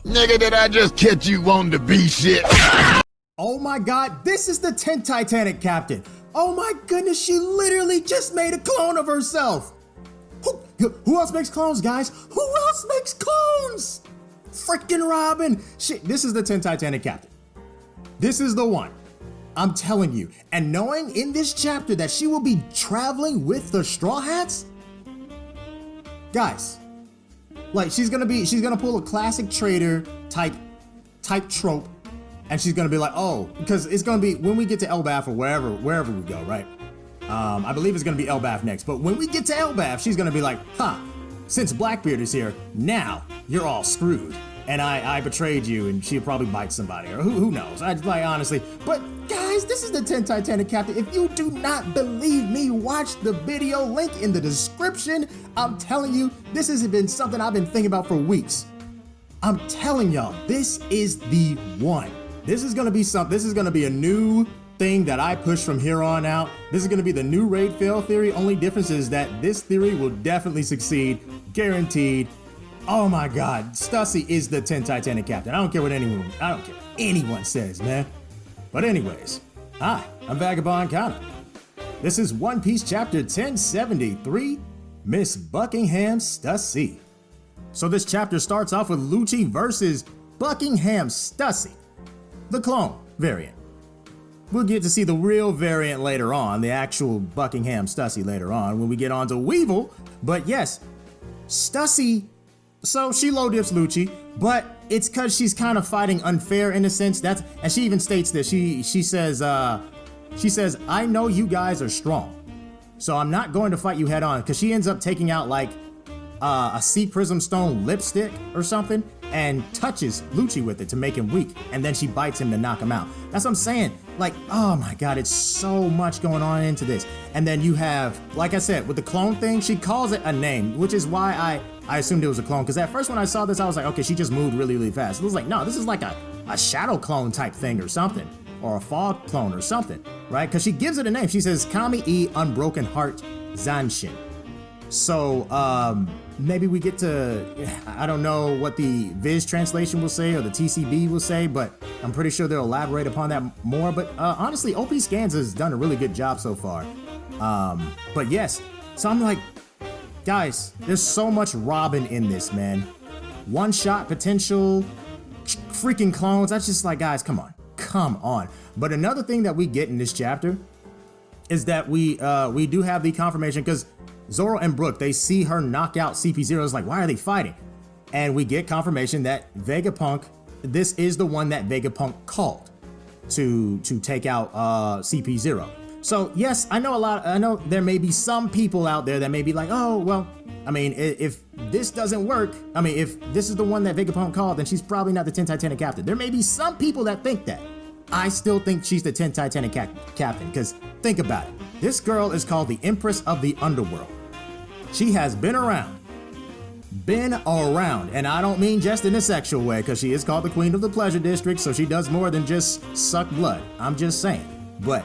Nigga, did I just catch you wanting to be shit? Oh my god, this is the 10th Titanic Captain. Oh my goodness, she literally just made a clone of herself. Who else makes clones, guys? Who else makes clones? Freaking Robin. Shit, this is the 10th Titanic Captain. This is the one. I'm telling you. And knowing in this chapter that she will be traveling with the Straw Hats? Guys, like she's gonna pull a classic trader type trope, and she's gonna be like, oh, because it's gonna be when we get to Elbaf or wherever we go, right? I believe it's gonna be Elbaf next, but when we get to Elbaf, she's gonna be like, since Blackbeard is here, now you're all screwed. And I betrayed you, and she'll probably bite somebody, or who knows? Honestly. But guys, this is the 10th Titanic Captain. If you do not believe me, watch the video, link in the description. I'm telling you, this has been something I've been thinking about for weeks. I'm telling y'all, this is the one. This is gonna be something. This is gonna be a new thing that I push from here on out. This is gonna be the new raid fail theory. Only difference is that this theory will definitely succeed, guaranteed. Oh my god, Stussy is the 10th Titanic Captain. I don't care what anyone says, man. But anyways, hi, I'm Vagabond Kana. This is One Piece chapter 1073, Miss Buckingham Stussy. So this chapter starts off with Lucci versus Buckingham Stussy, the clone variant. We'll get to see the real variant later on, the actual Buckingham Stussy later on when we get on to Weevil. But yes, Stussy, so she low dips Lucci, but it's because she's kind of fighting unfair in a sense. And she even states this. She says, I know you guys are strong, so I'm not going to fight you head on. Because she ends up taking out like a sea prism stone lipstick or something and touches Lucci with it to make him weak, and then she bites him to knock him out. That's what I'm saying. Like, oh my god, it's so much going on into this. And then you have, like I said, with the clone thing, she calls it a name, which is why I assumed it was a clone. Because at first when I saw this, I was like, okay, she just moved really, really fast. It was like, no, this is like a shadow clone type thing or something, or a fog clone or something, right? Because she gives it a name. She says Kami-e Unbroken Heart Zanshin. So maybe we get to, I don't know what the Viz translation will say or the TCB will say, but I'm pretty sure they'll elaborate upon that more. But honestly, OP Scans has done a really good job so far. But yes, so I'm like, guys, there's so much Robin in this, man. One shot potential, freaking clones. That's just like, guys, come on. But another thing that we get in this chapter is that we do have the confirmation, because Zoro and Brook, they see her knock out CP0. It's like, why are they fighting? And we get confirmation that Vegapunk, this is the one that Vegapunk called to take out CP0. So yes, I know there may be some people out there that may be like, oh, well, I mean, if this doesn't work, I mean, if this is the one that Vegapunk called, then she's probably not the 10th Titanic Captain. There may be some people that think that. I still think she's the 10th Titanic Captain, because think about it. This girl is called the Empress of the Underworld. She has been around, and I don't mean just in a sexual way, because she is called the Queen of the Pleasure District, so she does more than just suck blood. I'm just saying. But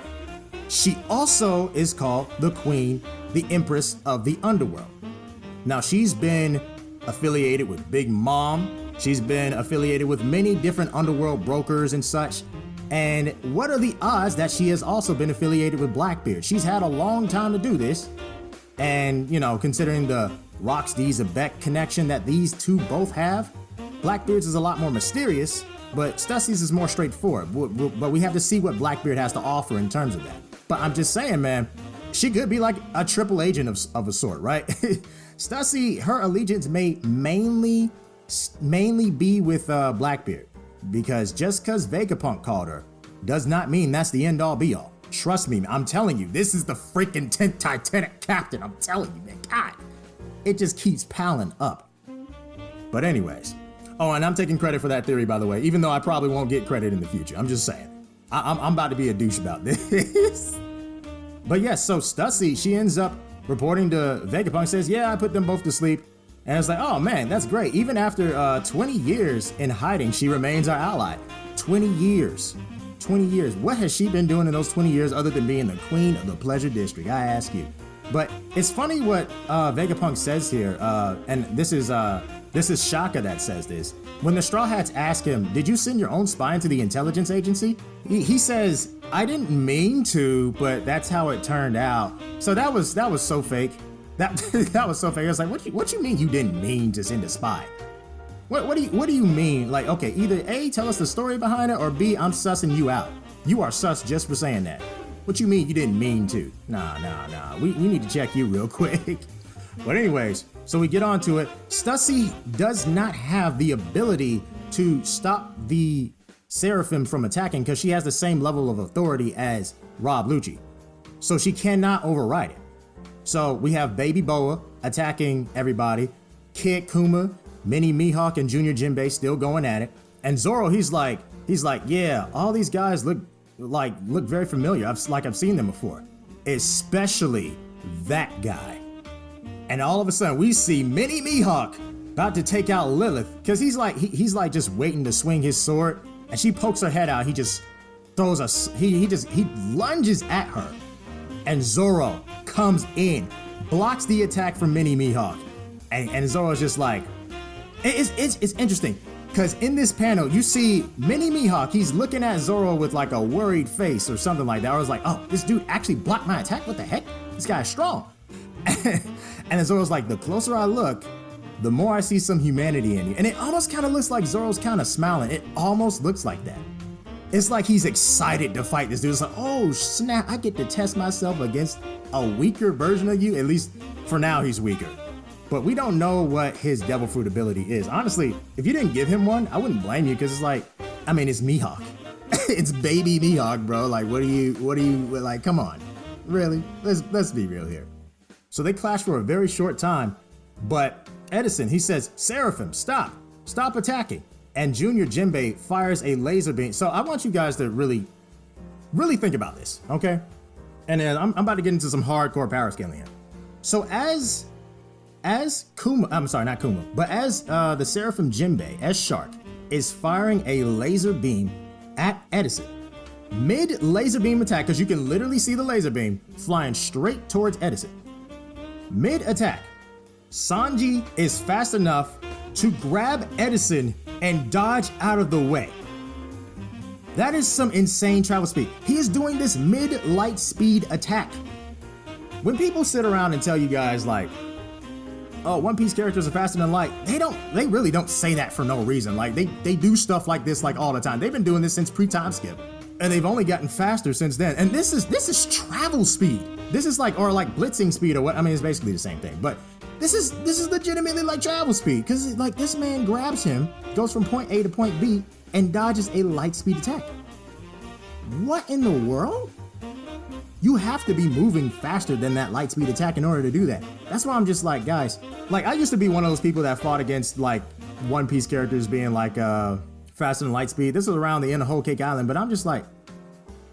she also is called the Queen, the Empress of the Underworld. Now, she's been affiliated with Big Mom. She's been affiliated with many different underworld brokers and such. And what are the odds that she has also been affiliated with Blackbeard? She's had a long time to do this. And, you know, considering the Roxy Zebek connection that these two both have, Blackbeard's is a lot more mysterious, but Stussy's is more straightforward. But we have to see what Blackbeard has to offer in terms of that. But I'm just saying, man, she could be like a triple agent of a sort, right? Stussy, her allegiance may mainly be with Blackbeard. Because just because Vegapunk called her does not mean that's the end all be all. Trust me, I'm telling you, this is the freaking 10th Titanic Captain. I'm telling you, man, God, it just keeps piling up. But anyways, oh, and I'm taking credit for that theory, by the way, even though I probably won't get credit in the future. I'm just saying, I'm about to be a douche about this. But yes, so Stussy, she ends up reporting to Vegapunk, says, yeah, I put them both to sleep. And it's like, oh man, that's great. Even after 20 years in hiding, she remains our ally. 20 years. 20 years. What has she been doing in those 20 years other than being the Queen of the Pleasure District? I ask you. But it's funny what Vegapunk says here. And this is This is Shaka that says this. When the Straw Hats ask him, did you send your own spy into the intelligence agency? He says, I didn't mean to, but that's how it turned out. So that was so fake. That was so fake. I was like, what you mean you didn't mean to send a spy? What do you mean? Like, okay, either A, tell us the story behind it, or B, I'm sussing you out. You are sus just for saying that. What you mean you didn't mean to? Nah. We need to check you real quick. But anyways, so we get on to it. Stussy does not have the ability to stop the Seraphim from attacking because she has the same level of authority as Rob Lucci. So she cannot override it. So we have Baby Boa attacking everybody. Kid Kuma, Mini Mihawk, and Junior Jinbei still going at it. And Zoro, he's like, yeah, all these guys look very familiar. I've seen them before, especially that guy. And all of a sudden, we see Mini Mihawk about to take out Lilith because he's like just waiting to swing his sword, and she pokes her head out. He just throws he lunges at her, and Zoro comes in, blocks the attack from Mini Mihawk, and Zoro's just like, it's interesting. Because in this panel, you see Mini Mihawk, he's looking at Zoro with like a worried face or something like that. I was like, oh, this dude actually blocked my attack? What the heck? This guy's strong. And then Zoro's like, the closer I look, the more I see some humanity in you. And it almost kind of looks like Zoro's kind of smiling. It almost looks like that. It's like he's excited to fight this dude. It's like, oh snap, I get to test myself against a weaker version of you. At least for now, he's weaker. But we don't know what his devil fruit ability is. Honestly, if you didn't give him one, I wouldn't blame you because it's like, I mean, it's Mihawk. It's baby Mihawk, bro. Like, what do you, like, come on. Really? Let's be real here. So they clash for a very short time, but Edison, he says, Seraphim, stop attacking. And Junior Jinbei fires a laser beam. So I want you guys to really think about this, okay? And then I'm about to get into some hardcore power scaling here. So as Kuma, I'm sorry, not Kuma, but as the Seraphim Jinbei, as Shark, is firing a laser beam at Edison, mid laser beam attack, because you can literally see the laser beam flying straight towards Edison. Mid attack, Sanji is fast enough to grab Edison and dodge out of the way. That is some insane travel speed. He is doing this mid light speed attack. When people sit around and tell you guys like, oh, One Piece characters are faster than light, they really don't say that for no reason. Like they do stuff like this like all the time. They've been doing this since pre-time skip, and they've only gotten faster since then. And this is travel speed. This is like blitzing speed or what? I mean, it's basically the same thing, but this is legitimately like travel speed because like this man grabs him, goes from point A to point B, and dodges a light speed attack. What in the world? You have to be moving faster than that light speed attack in order to do that. That's why I'm just like, guys, like I used to be one of those people that fought against like One Piece characters being like faster than light speed. This was around the end of Whole Cake Island, but I'm just like,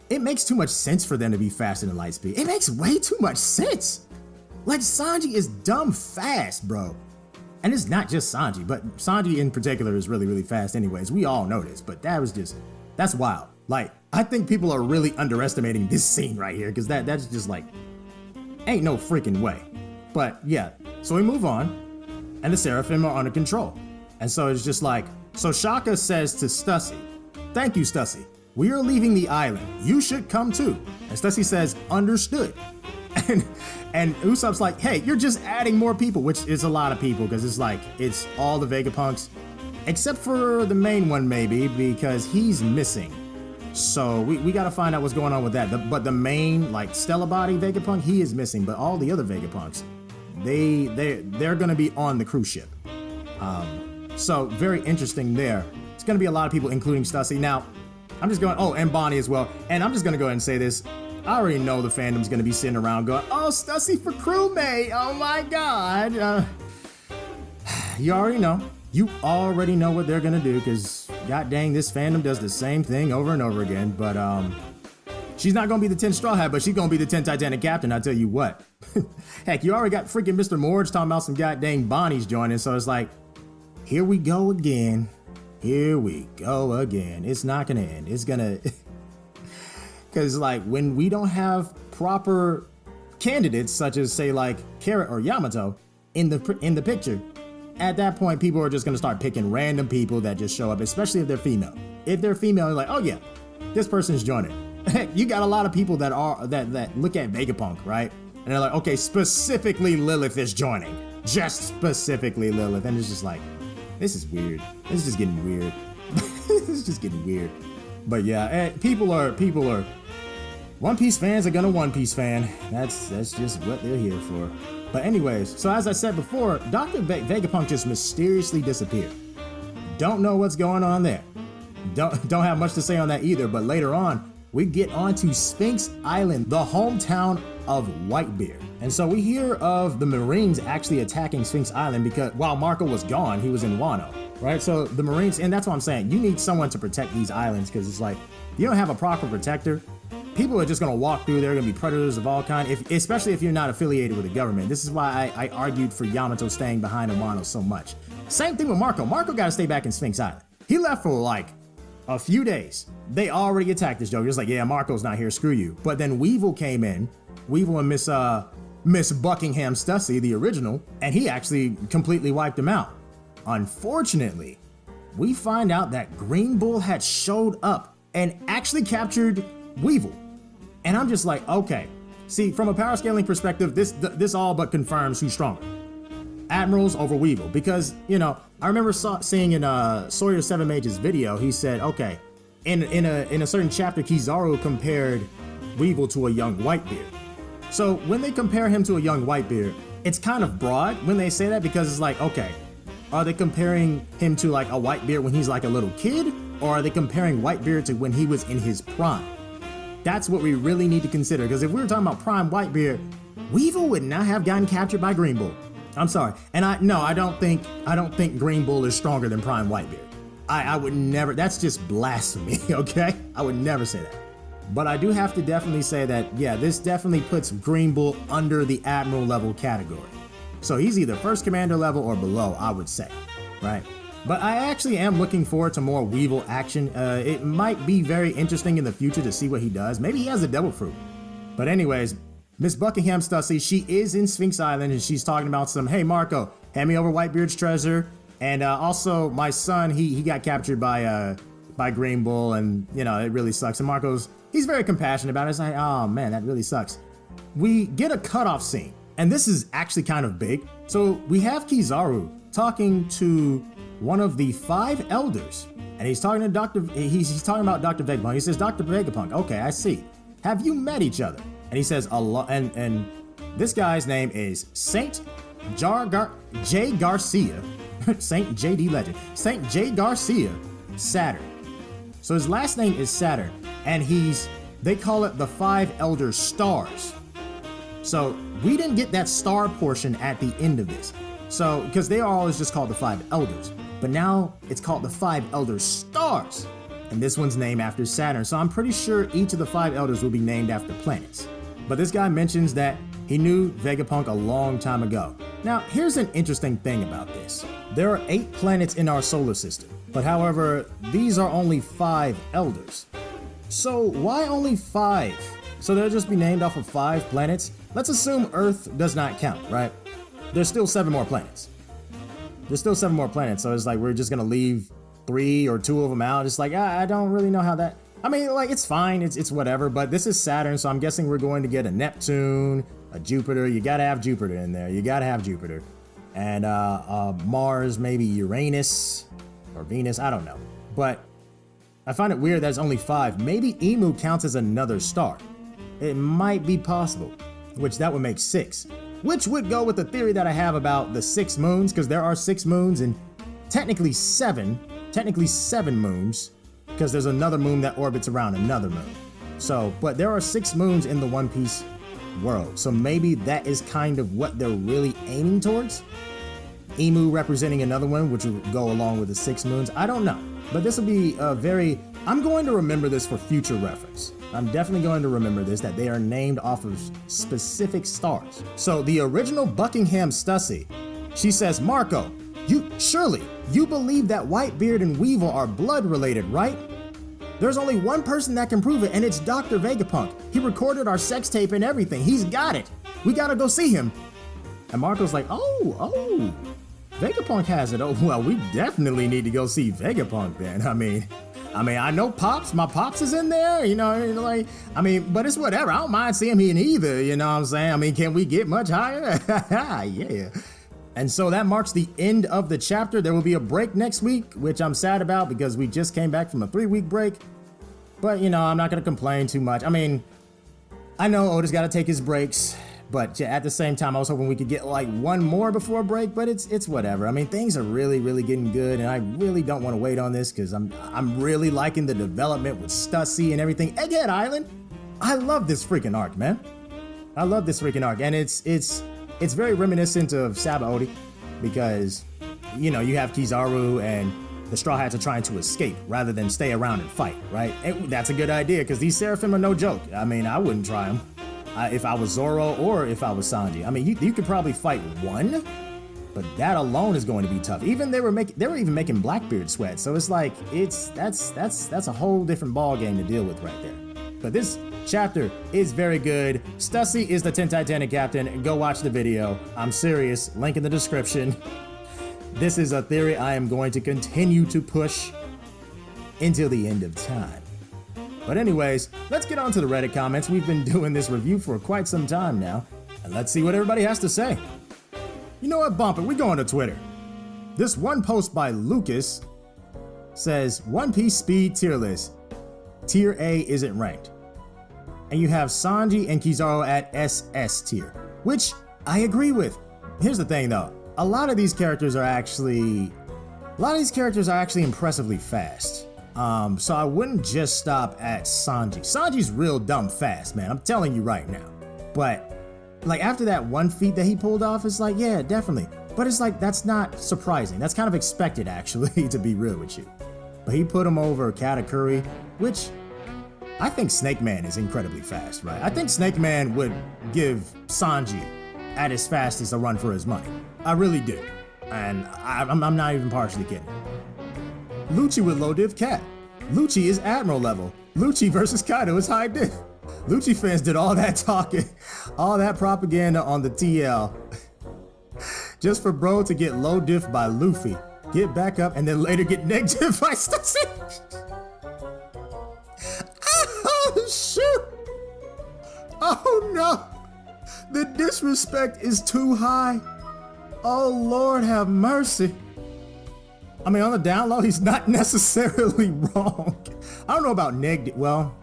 it makes too much sense for them to be faster than light speed. It makes way too much sense. Like Sanji is dumb fast, bro. And it's not just Sanji, but Sanji in particular is really, really fast anyways. We all know this, but that's wild. Like, I think people are really underestimating this scene right here because that's just like, ain't no freaking way. But yeah, so we move on and the Seraphim are under control. And so it's just like, so Shaka says to Stussy, thank you, Stussy. We are leaving the island. You should come too. And Stussy says, understood. And Usopp's like, hey, you're just adding more people, which is a lot of people because it's all the Vegapunks, except for the main one maybe because he's missing. So we got to find out what's going on with that. But the main like Stella Body Vegapunk, he is missing. But all the other Vegapunks, they're going to be on the cruise ship. So very interesting there. It's going to be a lot of people, including Stussy. Now, I'm just going, oh, and Bonnie as well. And I'm just going to go ahead and say this. I already know the fandom's going to be sitting around going, oh, Stussy for crewmate. Oh my God. You already know. You already know what they're going to do because god dang, this fandom does the same thing over and over again. But she's not going to be the 10th Straw Hat, but she's going to be the 10th Titanic Captain, I tell you what. Heck, you already got freaking Mr. Morge talking about some god dang Bonnies joining. So it's like, here we go again. Here we go again. It's not going to end. It's going to... Because like when we don't have proper candidates, such as say like Carrot or Yamato in the picture, at that point, people are just gonna start picking random people that just show up, especially if they're female. If they're female, they're like, oh yeah, this person's joining. You got a lot of people that look at Vegapunk, right? And they're like, okay, specifically Lilith is joining. Just specifically Lilith. And it's just like, this is weird. This is just getting weird. This is just getting weird. But yeah, people are One Piece fans are gonna One Piece fan. That's just what they're here for. But anyways, so as I said before, Dr. Vegapunk just mysteriously disappeared. Don't know what's going on there. Don't have much to say on that either, but later on, we get onto Sphinx Island, the hometown of Whitebeard. And so we hear of the Marines actually attacking Sphinx Island because while Marco was gone, he was in Wano, right? So the Marines, and that's what I'm saying, you need someone to protect these islands because it's like, you don't have a proper protector, people are just gonna walk through, there are gonna be predators of all kinds, especially if you're not affiliated with the government. This is why I argued for Yamato staying behind in Wano so much. Same thing with Marco. Marco gotta stay back in Sphinx Island. He left for like a few days. They already attacked this joke. Just like, yeah, Marco's not here, screw you. But then Weevil came in, Weevil and Miss Buckingham Stussy, the original, and he actually completely wiped him out. Unfortunately, we find out that Green Bull had showed up and actually captured Weevil. And I'm just like, okay. See, from a power scaling perspective, this all but confirms who's stronger. Admirals over Weevil, because, you know, I remember seeing in Sawyer 7 Mage's video, he said, okay, in a certain chapter, Kizaru compared Weevil to a young Whitebeard. So when they compare him to a young Whitebeard, it's kind of broad when they say that, because it's like, okay, are they comparing him to like a Whitebeard when he's like a little kid, or are they comparing Whitebeard to when he was in his prime? That's what we really need to consider, because if we were talking about prime Whitebeard, Weevil would not have gotten captured by Green Bull. I'm sorry, and I don't think Green Bull is stronger than prime Whitebeard. I would never. That's just blasphemy. Okay, I would never say that. But I do have to definitely say that, yeah, this definitely puts Green Bull under the Admiral level category. So he's either first commander level or below, I would say, right? But I actually am looking forward to more Weevil action. It might be very interesting in the future to see what he does. Maybe he has a devil fruit. But anyways, Miss Buckingham Stussy, she is in Sphinx Island and she's talking about some, hey Marco, hand me over Whitebeard's treasure. And also my son, he got captured by Green Bull, and you know, it really sucks. And he's very compassionate about it. It's like, oh man, that really sucks. We get a cutoff scene, and this is actually kind of big. So we have Kizaru talking to one of the 5 elders, and he's talking to he's talking about Dr. Vegapunk. He says, Dr. Vegapunk, okay, I see. Have you met each other? And he says, and this guy's name is Saint J. Garcia, Saint J.D. Legend, Saint J. Garcia Saturn. So his last name is Saturn, and they call it the 5 Elder Stars. So we didn't get that star portion at the end of this. So, because they are always just called the 5 Elders, but now it's called the 5 Elder Stars. And this one's named after Saturn. So I'm pretty sure each of the 5 Elders will be named after planets. But this guy mentions that he knew Vegapunk a long time ago. Now, here's an interesting thing about this. There are 8 planets in our solar system, but however, these are only 5 Elders. So why only 5? So they'll just be named off of 5 planets? Let's assume Earth does not count, right? There's still 7 more planets. So it's like we're just gonna leave 3 or 2 of them out. It's like, I don't really know how that... I mean, like, it's fine, it's whatever, but this is Saturn, so I'm guessing we're going to get a Neptune, a Jupiter. You gotta have Jupiter in there. And Mars, maybe Uranus or Venus, I don't know. But I find it weird that it's only 5. Maybe Emu counts as another star. It might be possible, which that would make 6. Which would go with the theory that I have about the 6 moons, because there are 6 moons and technically 7 moons, because there's another moon that orbits around another moon. So, but there are 6 moons in the One Piece world. So maybe that is kind of what they're really aiming towards. Emu representing another one, which will go along with the 6 moons. I don't know. But this will be I'm going to remember this for future reference. I'm definitely going to remember this, that they are named off of specific stars. So the original Buckingham Stussy, she says, Marco, you believe that Whitebeard and Weevil are blood related, right? There's only one person that can prove it, and it's Dr. Vegapunk. He recorded our sex tape and everything. He's got it. We gotta go see him. And Marco's like, oh, Vegapunk has it. Oh, well, we definitely need to go see Vegapunk then. I mean, I know my Pops is in there, like, but it's whatever. I don't mind seeing him in either, you know what I'm saying? I mean, can we get much higher? Yeah. And so that marks the end of the chapter. There will be a break next week, which I'm sad about because we just came back from a 3-week break. But, I'm not going to complain too much. I mean, I know Oda's got to take his breaks, but at the same time, I was hoping we could get like one more before break, but it's whatever. I mean, things are really, really getting good, and I really don't want to wait on this because I'm really liking the development with Stussy and everything. Egghead Island, I love this freaking arc, man. I love this freaking arc, and it's very reminiscent of Sabaody because, you have Kizaru and the Straw Hats are trying to escape rather than stay around and fight, right? That's a good idea because these Seraphim are no joke. I mean, I wouldn't try them if I was Zoro or if I was Sanji. I mean, you could probably fight one, but that alone is going to be tough. Even they were even making Blackbeard sweat, so it's like that's a whole different ball game to deal with right there. But this chapter is very good. Stussy is the 10 Titanic Captain. Go watch the video. I'm serious. Link in the description. This is a theory I am going to continue to push until the end of time. But anyways, let's get on to the Reddit comments. We've been doing this review for quite some time now, and let's see what everybody has to say. You know what, Bump It, we going to Twitter. This one post by Lucas says, One Piece speed tier list. Tier A isn't ranked. And you have Sanji and Kizaru at SS tier, which I agree with. Here's the thing though, a lot of these characters are actually impressively fast. So I wouldn't just stop at Sanji. Sanji's real dumb fast, man, I'm telling you right now. But like after that one feat that he pulled off, it's like, yeah, definitely. But it's like, that's not surprising. That's kind of expected actually, to be real with you. But he put him over Katakuri, which I think Snake Man is incredibly fast, right? I think Snake Man would give Sanji at his fastest a run for his money. I really do. And I'm not even partially kidding. Lucci with low diff cat. Lucci is Admiral level. Lucci versus Kaido is high diff. Lucci fans did all that talking, all that propaganda on the TL just for bro to get low diff by Luffy, get back up, and then later get negative by Stussy. Oh, shoot. Oh, no. The disrespect is too high. Oh, Lord have mercy. I mean, on the down low, he's not necessarily wrong. I don't know about negative. Well,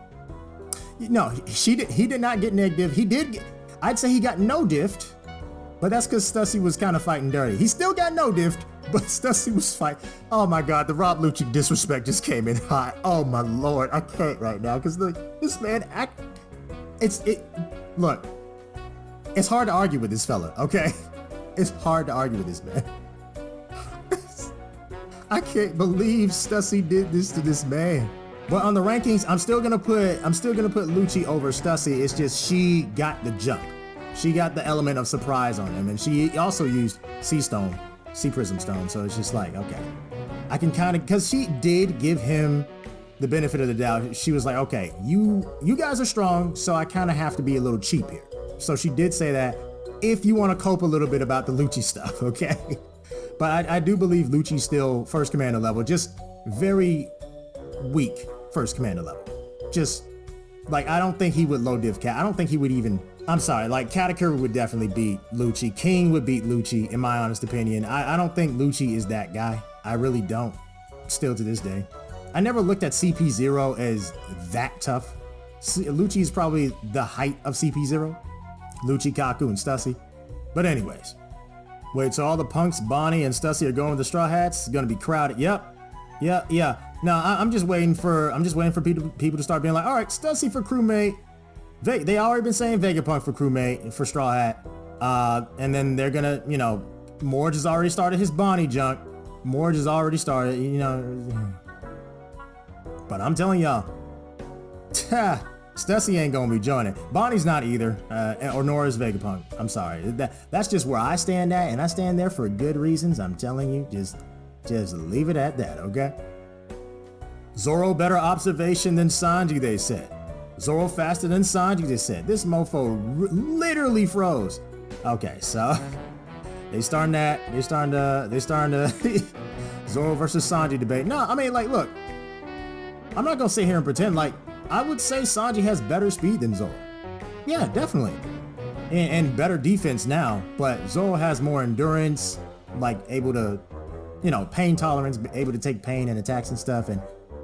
no, he did not get negative. I'd say he got no diffed, but that's because Stussy was kind of fighting dirty. He still got no diffed, but Stussy was fighting. Oh my God, the Rob Lucci disrespect just came in hot. Oh my Lord, I can't right now because this man look, it's hard to argue with this fella, okay? It's hard to argue with this man. I can't believe Stussy did this to this man. But on the rankings, I'm still gonna put Lucci over Stussy. It's just she got the jump. She got the element of surprise on him, and she also used Sea Prism Stone. So it's just like, okay, I can kind of, because she did give him the benefit of the doubt. She was like, okay, you guys are strong, so I kind of have to be a little cheap here. So she did say that if you want to cope a little bit about the Lucci stuff, okay? But I do believe Lucci's still first commander level, just very weak first commander level. Just like, I don't think he would low div cat. I don't think he would even, I'm sorry, like Katakuri would definitely beat Lucci. King would beat Lucci, in my honest opinion. I don't think Lucci is that guy. I really don't, still to this day. I never looked at CP0 as that tough. Lucci is probably the height of CP0. Lucci, Kaku, and Stussy. But anyways. Wait, so all the punks, Bonnie and Stussy are going with the Straw Hats? It's gonna be crowded. Yep. Yeah. No, I'm just waiting for people to start being like, all right, Stussy for crewmate. They already been saying Vegapunk for crewmate for Straw Hat. And then they're gonna, Morge has already started his Bonnie junk. Morge has already started, But I'm telling y'all, Stussy ain't gonna be joining. Bonnie's not either, or nor is Vegapunk. I'm sorry. That's just where I stand at, and I stand there for good reasons. I'm telling you, just leave it at that, okay? Zoro better observation than Sanji, they said. Zoro faster than Sanji, they said. This mofo literally froze. Okay, so They starting to Zoro versus Sanji debate. No, I mean, like, look, I'm not gonna sit here and pretend like I would say Sanji has better speed than Zoro. Yeah, definitely. And better defense now, but Zoro has more endurance, like able to, you know, pain tolerance, able to take pain and attacks and stuff, and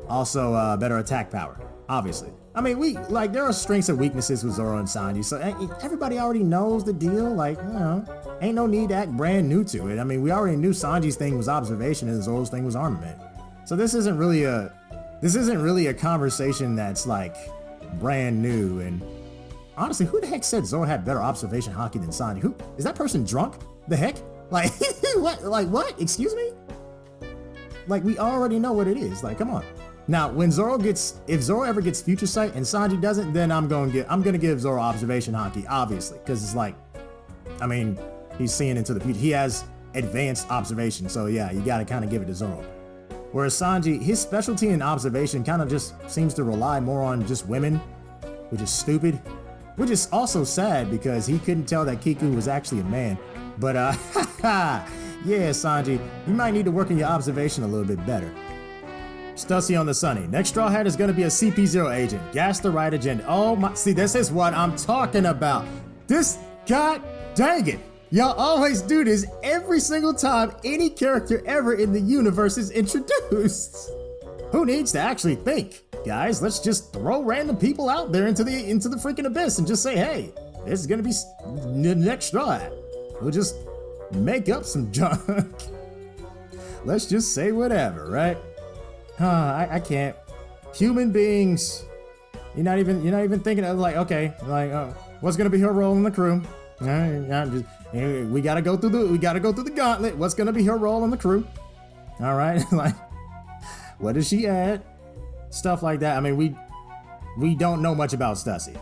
also better attack power, obviously. I mean, there are strengths and weaknesses with Zoro and Sanji, so everybody already knows the deal. Like, you know, ain't no need to act brand new to it. I mean, we already knew Sanji's thing was observation and Zoro's thing was armament. So this isn't really a conversation that's like brand new. And honestly, who the heck said Zoro had better observation haki than Sanji? Who is that person drunk? The heck? Like what? Like what? Excuse me? Like, we already know what it is. Like, come on. Now, if Zoro ever gets future sight and Sanji doesn't, then I'm gonna give Zoro observation haki, obviously, because it's like, I mean, he's seeing into the future. He has advanced observation, so yeah, you gotta kind of give it to Zoro. Whereas Sanji, his specialty in observation kind of just seems to rely more on just women, which is stupid, which is also sad because he couldn't tell that Kiku was actually a man. But yeah, Sanji, you might need to work on your observation a little bit better. Stussy on the Sunny. Next Straw Hat is going to be a CP0 agent. Gas the right agenda. Oh my, see, this is what I'm talking about. This, god dang it. Y'all always do this every single time any character ever in the universe is introduced. Who needs to actually think? Guys, let's just throw random people out there into the freaking abyss and just say, hey, this is going to be the next Straw Hat. We'll just make up some junk. Let's just say whatever, right? I can't. Human beings, you're not even thinking of like, okay, like, what's gonna be her role in the crew? We gotta go through the gauntlet. What's gonna be her role in the crew? All right, like, what does she add? Stuff like that. I mean, we don't know much about Stussy.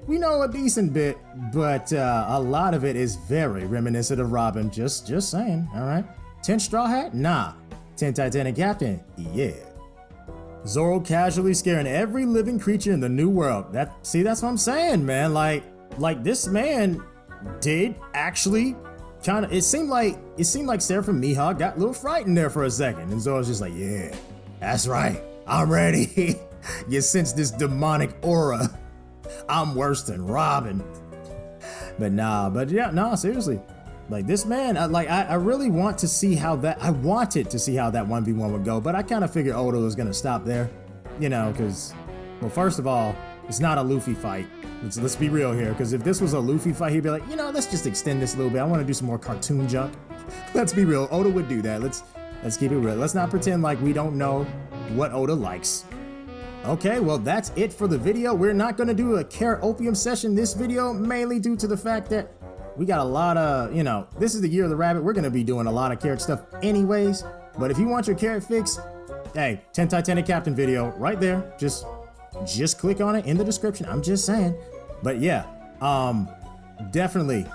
We know a decent bit, but a lot of it is very reminiscent of Robin. Just saying. All right. 10 Straw Hat? Nah. 10 Titanic Captain? Yeah. Zoro casually scaring every living creature in the new world. That's what I'm saying, man. Like this man did actually kind of. It seemed like Seraphim Mihawk got a little frightened there for a second, and Zoro's just like, yeah, that's right. I'm ready. You sense this demonic aura. I'm worse than Robin. But seriously. Like this man, I really want to see how that, I wanted to see how that 1v1 would go, but I kind of figured Oda was going to stop there, you know, because, well, first of all, it's not a Luffy fight. Let's be real here, because if this was a Luffy fight, he'd be like, you know, let's just extend this a little bit. I want to do some more cartoon junk. Let's be real. Oda would do that. Let's keep it real. Let's not pretend like we don't know what Oda likes. Okay, well, that's it for the video. We're not going to do a carrot opium session this video, mainly due to the fact that we got a lot of, you know, this is the year of the rabbit. We're going to be doing a lot of carrot stuff anyways. But if you want your carrot fix, hey, 10 Titanic Captain video right there. Just click on it in the description. I'm just saying. But yeah, definitely,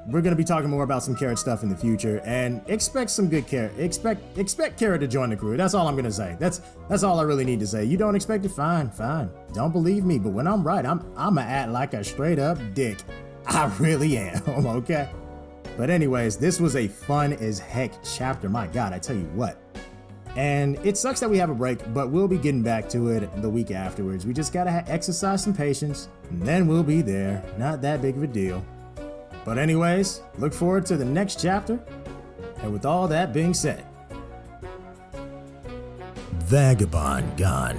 we're going to be talking more about some carrot stuff in the future. And expect some good carrot. Expect carrot to join the crew. That's all I'm going to say. That's all I really need to say. You don't expect it? Fine. Don't believe me. But when I'm right, I'm going to act like a straight up dick. I really am, okay? But anyways, this was a fun as heck chapter. My God, I tell you what. And it sucks that we have a break, but we'll be getting back to it the week afterwards. We just gotta exercise some patience, and then we'll be there. Not that big of a deal. But anyways, look forward to the next chapter. And with all that being said, Vagabond gone.